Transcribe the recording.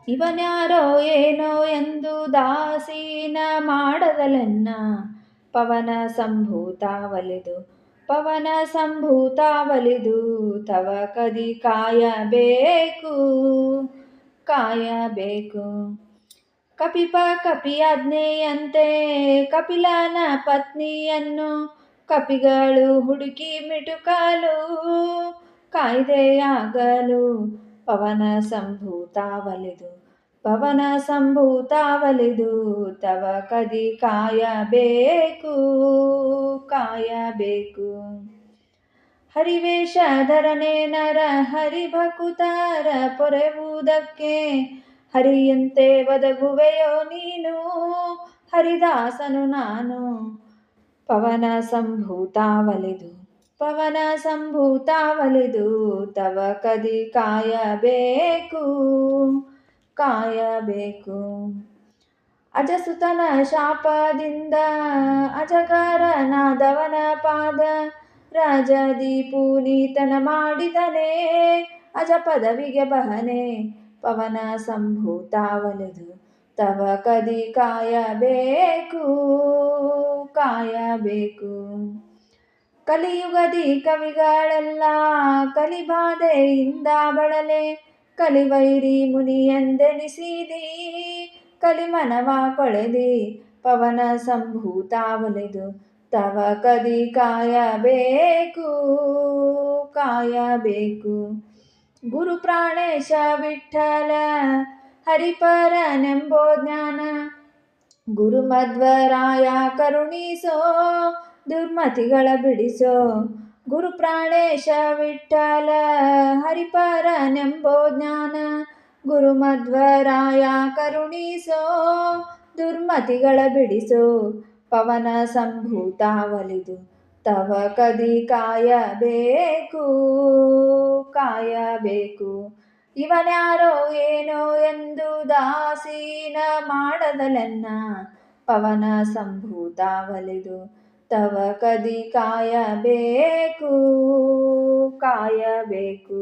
ಇವನ್ಯಾರೋ ಏನೋ ಎಂದು ದಾಸೀನ ಮಾಡದಲೆನ್ನ ಪವನ ಸಂಭೂತ ಒಲಿದು ಪವನ ಸಂಭೂತ ಒಲಿದು ತವ ಕದಿ ಕಾಯಬೇಕು ಕಾಯಬೇಕು. ಕಪಿಪ ಕಪಿಯಾಜ್ಞೆಯಂತೆ ಕಪಿಲನ ಪತ್ನಿಯನ್ನು ಕಪಿಗಳು ಹುಡುಕಿ ಮಿಟುಕಲು ಕಾಯ್ದೆಯಾಗಲು ಪವನ ಸಂಭೂತ ಒಲಿದು ಪವನ ಸಂಭೂತ ಒಲಿದು ತವ ಕದಿ ಕಾಯಬೇಕು ಕಾಯಬೇಕು. ಹರಿವೇಷಧರನೇ ನರ ಹರಿಭಕುತರ ಪೊರೆಯುವುದಕ್ಕೆ ಹರಿಯಂತೆ ಒದಗುವೆಯೋ ನೀನು ಹರಿದಾಸನು ನಾನು ಪವನ ಸಂಭೂತ ಒಲಿದು ಪವನ ಸಂಭೂತ ಒಲಿದು ತವ ಕದಿ ಕಾಯಬೇಕು ಕಾಯಬೇಕು. ಅಜಸುತನ ಶಾಪದಿಂದ ಅಜಗರನಾದವನ ಪಾದ ರಾಜದಿ ಪುನೀತನ ಮಾಡಿದನೇ ಅಜ ಪದವಿಗೆ ಬಹನೆ ಪವನ ಸಂಭೂತ ಒಲಿದು ತವ ಕದಿ ಕಾಯಬೇಕು ಕಾಯಬೇಕು. ಕಲಿಯುಗದಿ ಕವಿಗಳೆಲ್ಲ ಕಲಿಬಾಧೆಯಿಂದ ಬಳಲೆ ಕಲಿವೈರಿ ಮುನಿಯೆಂದೆನಿಸಿದಿ ಕಲಿಮನವ ಕೊಳೆದಿ ಪವನ ಸಂಭೂತ ಒಲಿದು ತವ ಕದಿ ಕಾಯಬೇಕು ಕಾಯಬೇಕು. ಗುರು ಪ್ರಾಣೇಶ ವಿಠ್ಠಲ ಹರಿಪರನೆಂಬೋ ಜ್ಞಾನ ಗುರು ಮಧ್ವರಾಯ ಕರುಣಿಸೋ ದುರ್ಮತಿಗಳ ಬಿಡಿಸೋ. ಗುರು ಪ್ರಾಣೇಶ ವಿಠ್ಠಲ ಹರಿಪರನೆಂಬೋ ಜ್ಞಾನ ಗುರು ಮಧ್ವರಾಯ ಕರುಣಿಸೋ ದುರ್ಮತಿಗಳ ಬಿಡಿಸೋ ಪವನ ಸಂಭೂತ ಒಲಿದು ತವ ಕದಿ ಕಾಯಬೇಕು ಕಾಯಬೇಕು. ಇವನ್ಯಾರೋ ಏನೋ ಎಂದು ದಾಸೀನ ಮಾಡದಲೆನ್ನ ಪವನ ಸಂಭೂತ ಒಲಿದು ತವ ಕದಿ ಕಾಯಬೇಕು ಕಾಯಬೇಕು.